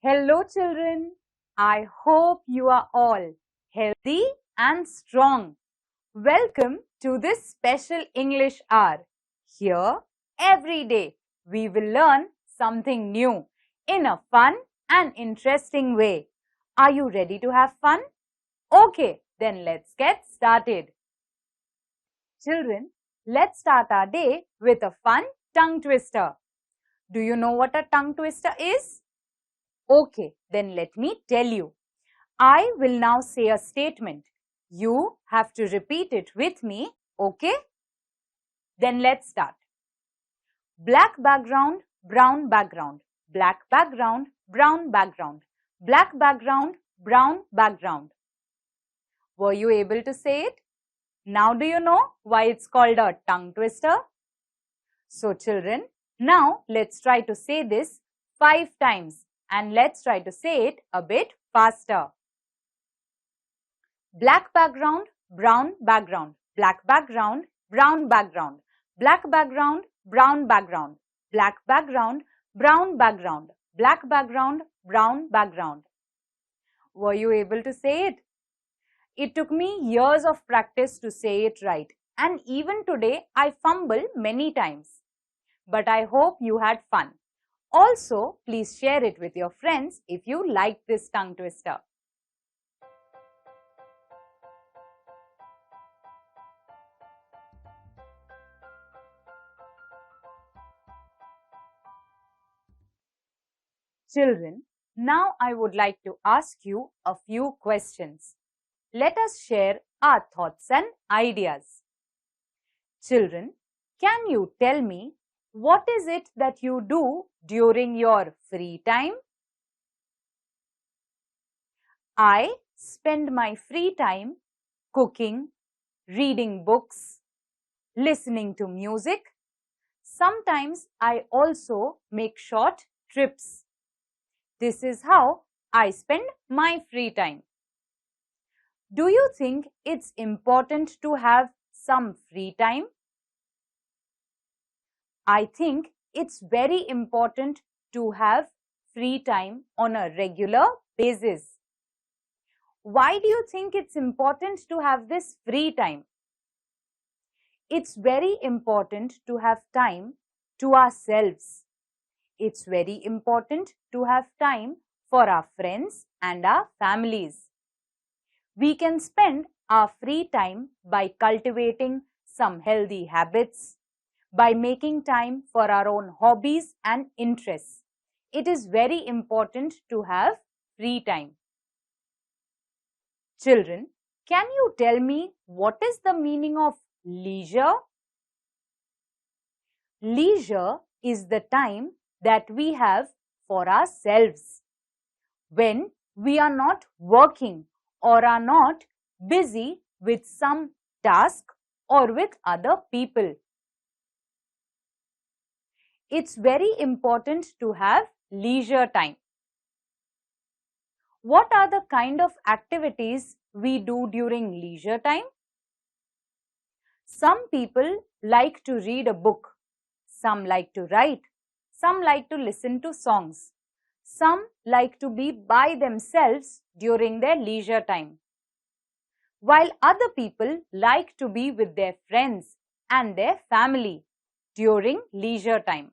Hello children, I hope you are all healthy and strong. Welcome to this special English hour. Here, every day, we will learn something new in a fun and interesting way. Are you ready to have fun? Okay, then let's get started. Children, let's start our day with a fun tongue twister. Do you know what a tongue twister is? Okay, then let me tell you. I will now say a statement. You have to repeat it with me, okay? Then let's start. Black background, brown background. Black background, brown background. Black background, brown background. Were you able to say it? Now do you know why it's called a tongue twister? So children, now let's try to say this 5 times. And let's try to say it a bit faster. Black background, brown background. Black background, brown background. Black background, brown background. Black background, brown background. Black background, brown background. Were you able to say it? It took me years of practice to say it right. And even today, I fumble many times. But I hope you had fun. Also, please share it with your friends if you like this tongue twister. Children, now I would like to ask you a few questions. Let us share our thoughts and ideas. Children, can you tell me what is it that you do during your free time? I spend my free time cooking, reading books, listening to music. Sometimes I also make short trips. This is how I spend my free time. Do you think it's important to have some free time? I think it's very important to have free time on a regular basis. Why do you think it's important to have this free time? It's very important to have time to ourselves. It's very important to have time for our friends and our families. We can spend our free time by cultivating some healthy habits, by making time for our own hobbies and interests. It is very important to have free time. Children, can you tell me what is the meaning of leisure? Leisure is the time that we have for ourselves. When we are not working or are not busy with some task or with other people. It's very important to have leisure time. What are the kind of activities we do during leisure time? Some people like to read a book. Some like to write. Some like to listen to songs. Some like to be by themselves during their leisure time. While other people like to be with their friends and their family during leisure time.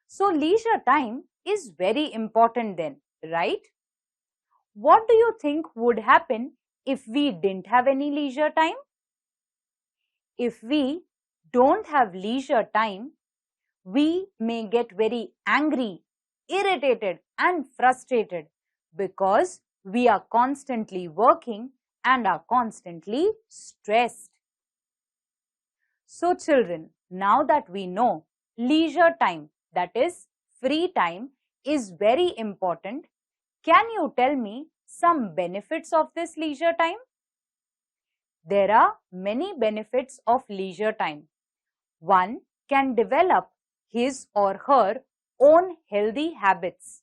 So leisure time is very important then, right? What do you think would happen if we didn't have any leisure time? If we don't have leisure time, we may get very angry, irritated and frustrated because we are constantly working and are constantly stressed. So children, now that we know leisure time, that is free time, is very important, can you tell me some benefits of this leisure time? There are many benefits of leisure time. One can develop his or her own healthy habits.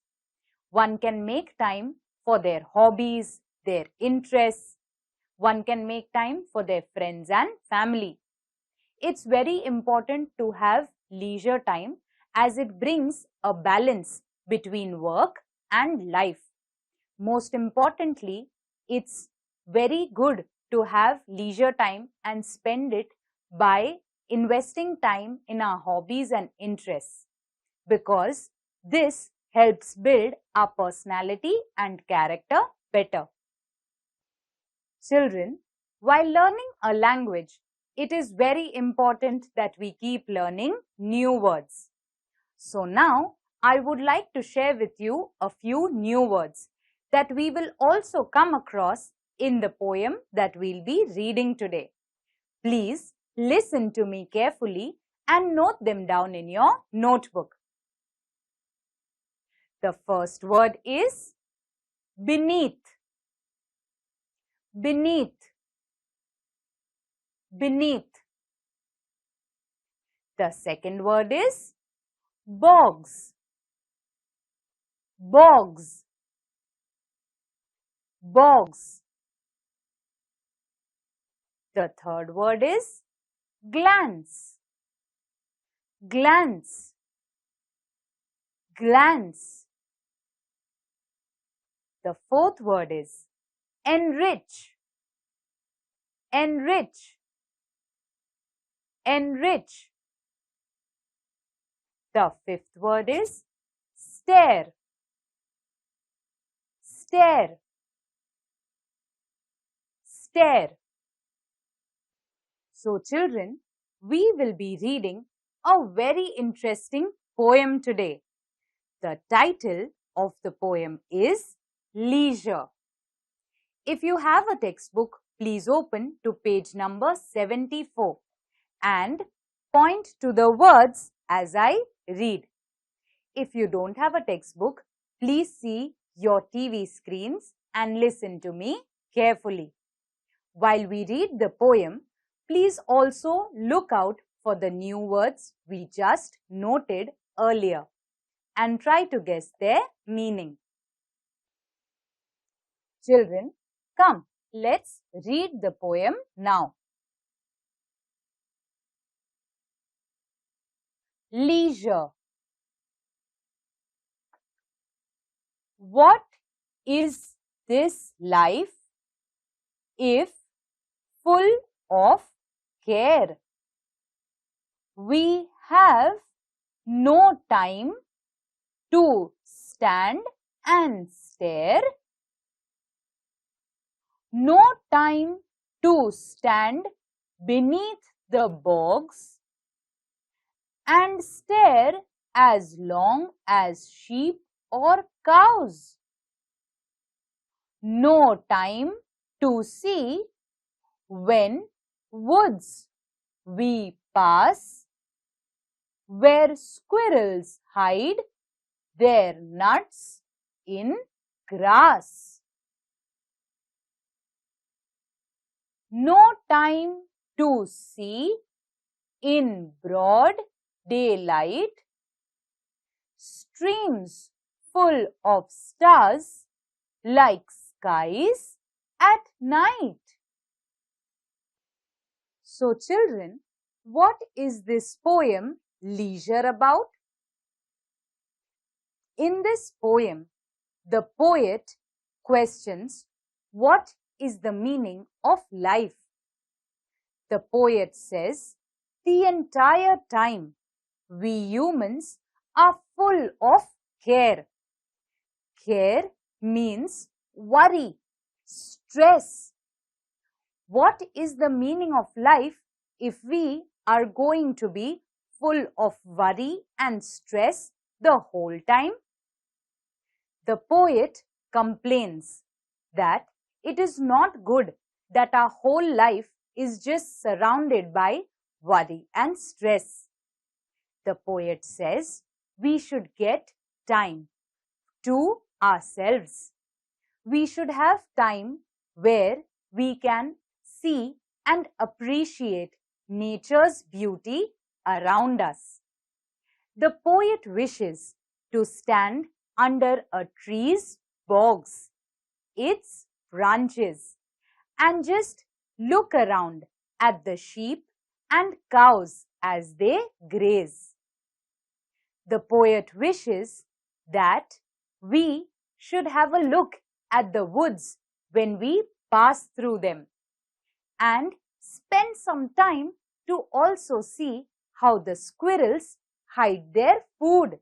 One can make time for their hobbies, their interests. One can make time for their friends and family. It's very important to have leisure time as it brings a balance between work and life. Most importantly, it's very good to have leisure time and spend it by investing time in our hobbies and interests, because this helps build our personality and character better. Children, while learning a language, it is very important that we keep learning new words. So now, I would like to share with you a few new words that we will also come across in the poem that we'll be reading today. Please listen to me carefully and note them down in your notebook. The first word is beneath. Beneath. Beneath. The second word is bogs. Bogs. Bogs. The third word is glance. Glance. Glance. The fourth word is enrich. Enrich. Enrich. The fifth word is stare. Stare. Stare. So children, we will be reading a very interesting poem today. The title of the poem is Leisure. If you have a textbook, please open to page number 74 and point to the words as I read. If you don't have a textbook, please see your TV screens and listen to me carefully. While we read the poem, please also look out for the new words we just noted earlier and try to guess their meaning. Children, come, let's read the poem now. Leisure. What is this life if full of care? We have no time to stand and stare. No time to stand beneath the bogs and stare as long as sheep or cows. No time to see when woods we pass, where squirrels hide their nuts in grass. No time to see in broad daylight streams full of stars like skies at night. So children, what is this poem Leisure about? In this poem, the poet questions what is the meaning of life. The poet says, the entire time we humans are full of care. Care means worry, stress. What is the meaning of life if we are going to be full of worry and stress the whole time? The poet complains that it is not good that our whole life is just surrounded by worry and stress. The poet says we should get time to ourselves. We should have time where we can see and appreciate nature's beauty around us. The poet wishes to stand under a tree's bogs, its branches, and just look around at the sheep and cows as they graze. The poet wishes that we should have a look at the woods when we pass through them and spend some time to also see how the squirrels hide their food.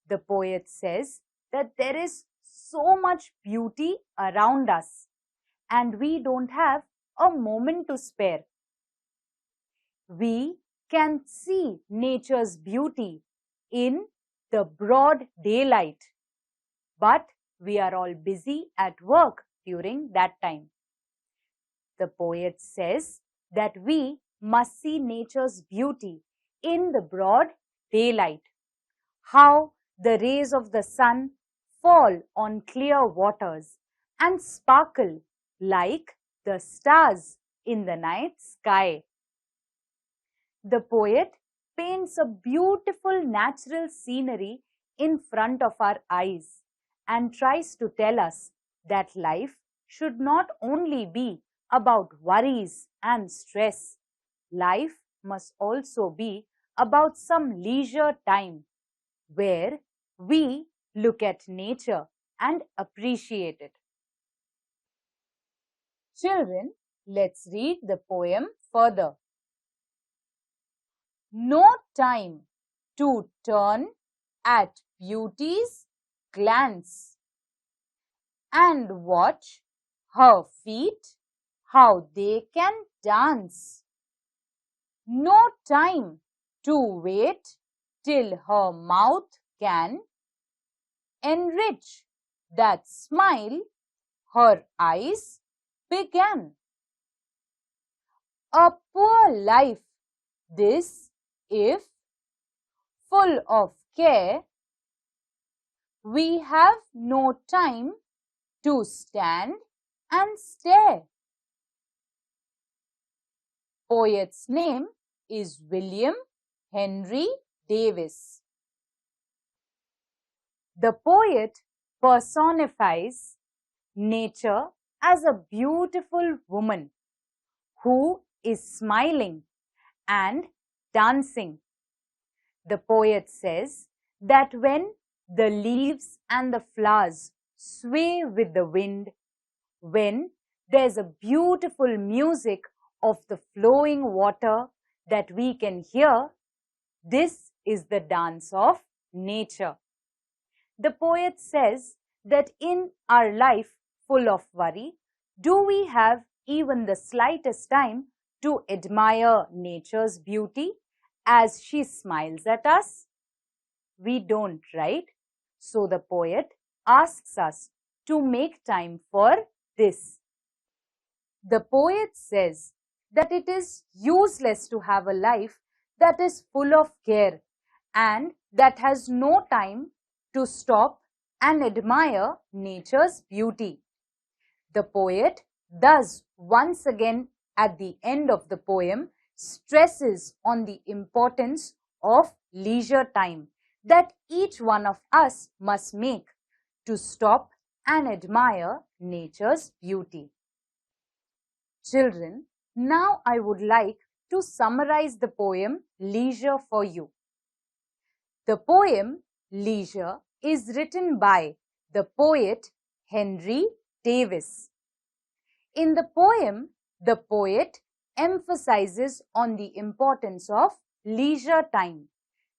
The poet says that there is so much beauty around us and we don't have a moment to spare. We can see nature's beauty in the broad daylight, but we are all busy at work during that time. The poet says that we must see nature's beauty in the broad daylight, how the rays of the sun fall on clear waters and sparkle like the stars in the night sky. The poet paints a beautiful natural scenery in front of our eyes and tries to tell us that life should not only be about worries and stress. Life must also be about some leisure time where we look at nature and appreciate it. Children, let's read the poem further. No time to turn at beauty's glance and watch her feet, how they can dance. No time to wait till her mouth can enrich that smile her eyes began. A poor life this, if full of care, we have no time to stand and stare. Poet's name is William Henry Davis. The poet personifies nature as a beautiful woman who is smiling and dancing. The poet says that when the leaves and the flowers sway with the wind, when there's a beautiful music of the flowing water that we can hear, this is the dance of nature. The poet says that in our life full of worry, do we have even the slightest time to admire nature's beauty as she smiles at us? We don't, right? So the poet asks us to make time for this. The poet says that it is useless to have a life that is full of care and that has no time to stop and admire nature's beauty. The poet thus once again at the end of the poem stresses on the importance of leisure time that each one of us must make to stop and admire nature's beauty. Children, now I would like to summarize the poem Leisure for you. The poem Leisure is written by the poet Henry Davis. In the poem, the poet emphasizes on the importance of leisure time,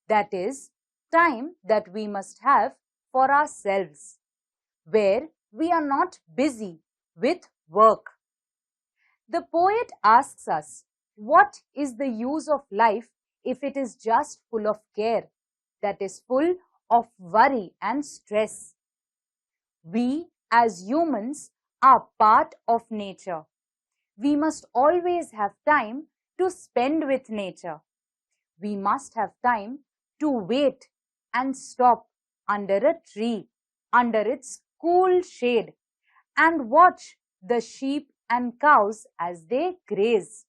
that is, time that we must have for ourselves, where we are not busy with work. The poet asks us, what is the use of life if it is just full of care, that is full of worry and stress? We as humans are part of nature. We must always have time to spend with nature. We must have time to wait and stop under a tree, under its cool shade, and watch the sheep and cows as they graze.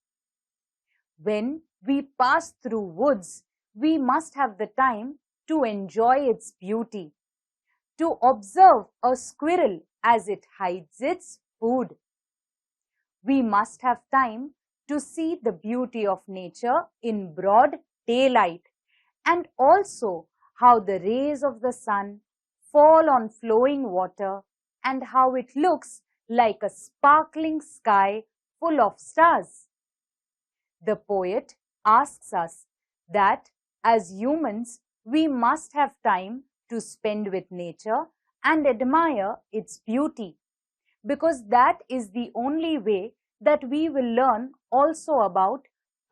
When we pass through woods, we must have the time to enjoy its beauty, to observe a squirrel as it hides its food. We must have time to see the beauty of nature in broad daylight and also how the rays of the sun fall on flowing water and how it looks like a sparkling sky full of stars. The poet asks us that as humans, we must have time to spend with nature and admire its beauty, because that is the only way that we will learn also about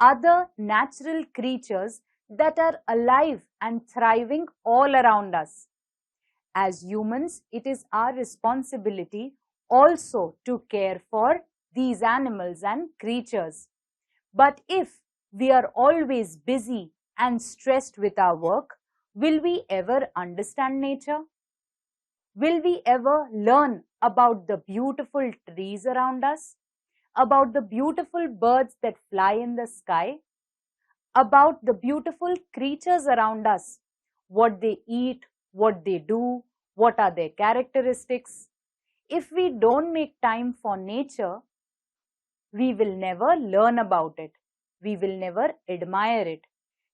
other natural creatures that are alive and thriving all around us. As humans, it is our responsibility also to care for these animals and creatures. But if we are always busy and stressed with our work, will we ever understand nature? Will we ever learn about the beautiful trees around us, about the beautiful birds that fly in the sky, about the beautiful creatures around us, what they eat, what they do, what are their characteristics? If we don't make time for nature, we will never learn about it, we will never admire it,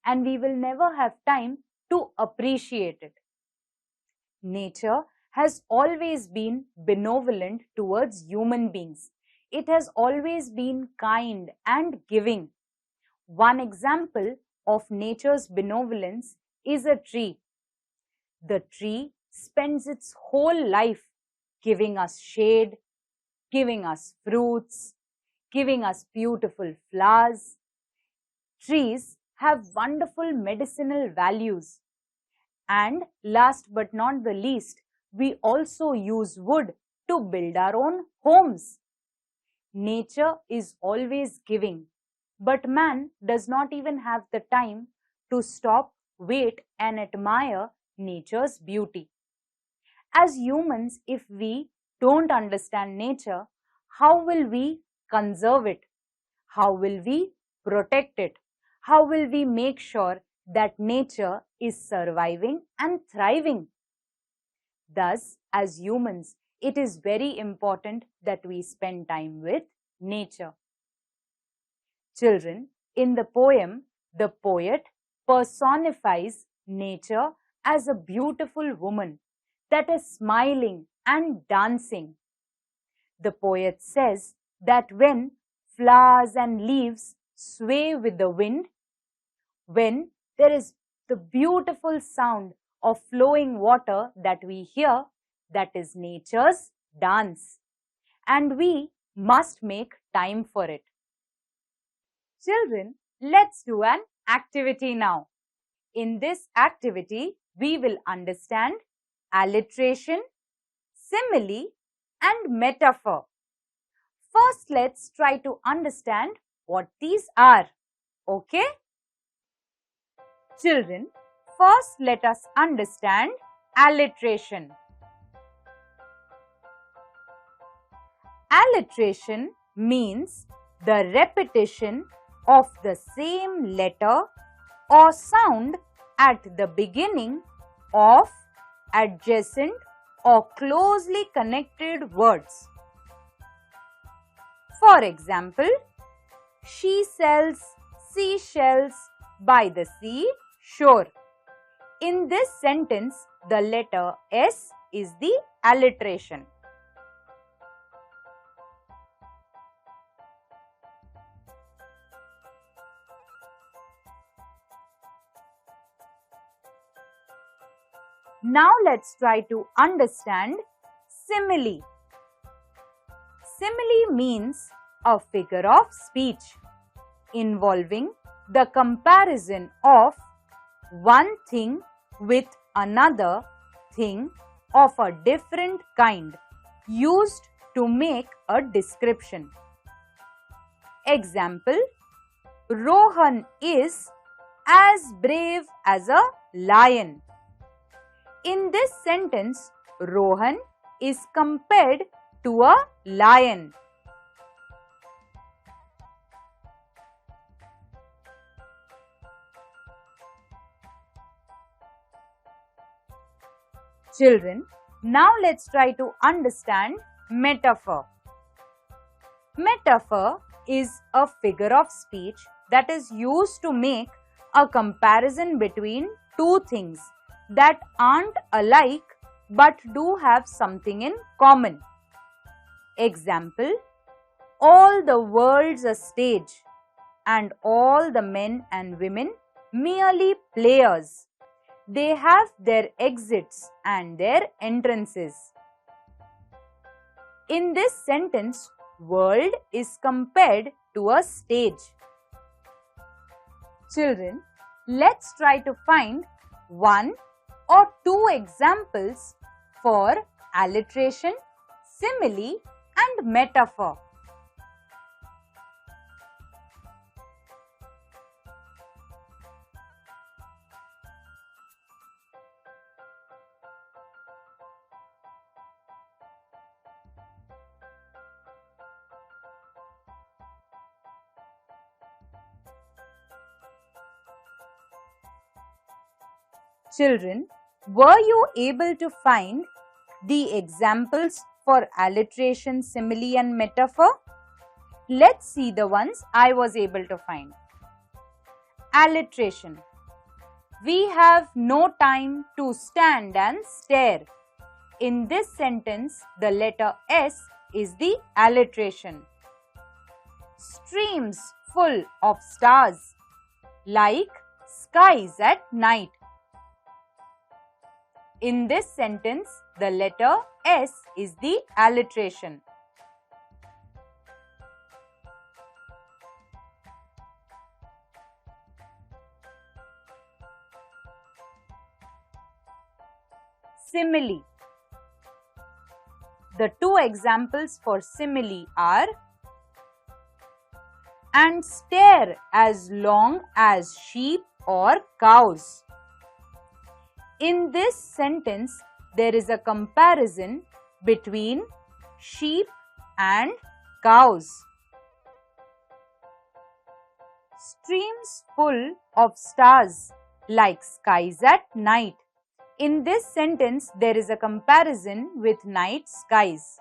and we will never have time to appreciate it. Nature has always been benevolent towards human beings. It has always been kind and giving. One example of nature's benevolence is a tree. The tree spends its whole life giving us shade, giving us fruits, giving us beautiful flowers. Trees have wonderful medicinal values. And last but not the least, we also use wood to build our own homes. Nature is always giving, but man does not even have the time to stop, wait, and admire nature's beauty. As humans, if we don't understand nature, how will we conserve it? How will we protect it? How will we make sure that nature is surviving and thriving? Thus, as humans, it is very important that we spend time with nature. Children, in the poem, the poet personifies nature as a beautiful woman that is smiling and dancing. The poet says that when flowers and leaves sway with the wind, when there is the beautiful sound of flowing water that we hear, that is nature's dance, and we must make time for it. Children, let's do an activity now. In this activity, we will understand alliteration, simile, and metaphor. First, let's try to understand what these are. Okay? Children, first let us understand alliteration. Alliteration means the repetition of the same letter or sound at the beginning of adjacent or closely connected words. For example, she sells seashells by the sea shore. In this sentence, the letter S is the alliteration. Now let's try to understand simile. Simile means a figure of speech involving the comparison of one thing with another thing of a different kind used to make a description. Example, Rohan is as brave as a lion. In this sentence, Rohan is compared to a lion. Children, now let's try to understand metaphor. Metaphor is a figure of speech that is used to make a comparison between two things that aren't alike but do have something in common. Example, all the world's a stage and all the men and women merely players. They have their exits and their entrances. In this sentence, world is compared to a stage. Children, let's try to find one or two examples for alliteration, simile and metaphor. Children, were you able to find the examples for alliteration, simile and metaphor? Let's see the ones I was able to find. Alliteration. We have no time to stand and stare. In this sentence, the letter S is the alliteration. Streams full of stars, like skies at night. In this sentence, the letter S is the alliteration. Simile. The two examples for simile are and stare as long as sheep or cows. In this sentence, there is a comparison between sheep and cows. Streams full of stars, like skies at night. In this sentence, there is a comparison with night skies.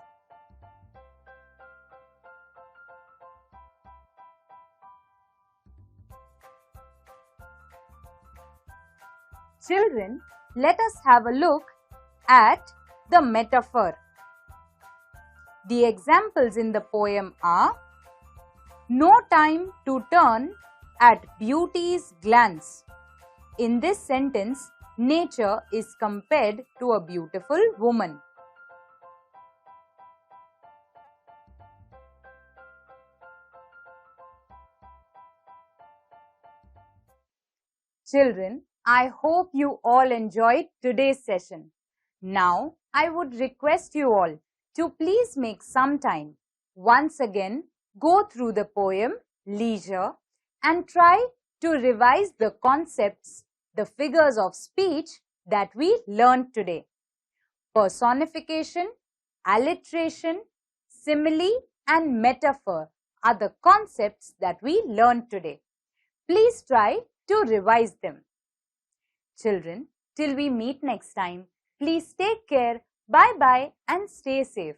Children, let us have a look at the metaphor. The examples in the poem are no time to turn at beauty's glance. In this sentence, nature is compared to a beautiful woman. Children, I hope you all enjoyed today's session. Now, I would request you all to please make some time. Once again, go through the poem leisure and try to revise the concepts, the figures of speech that we learned today. Personification, alliteration, simile and metaphor are the concepts that we learned today. Please try to revise them. Children, till we meet next time, please take care, bye-bye and stay safe.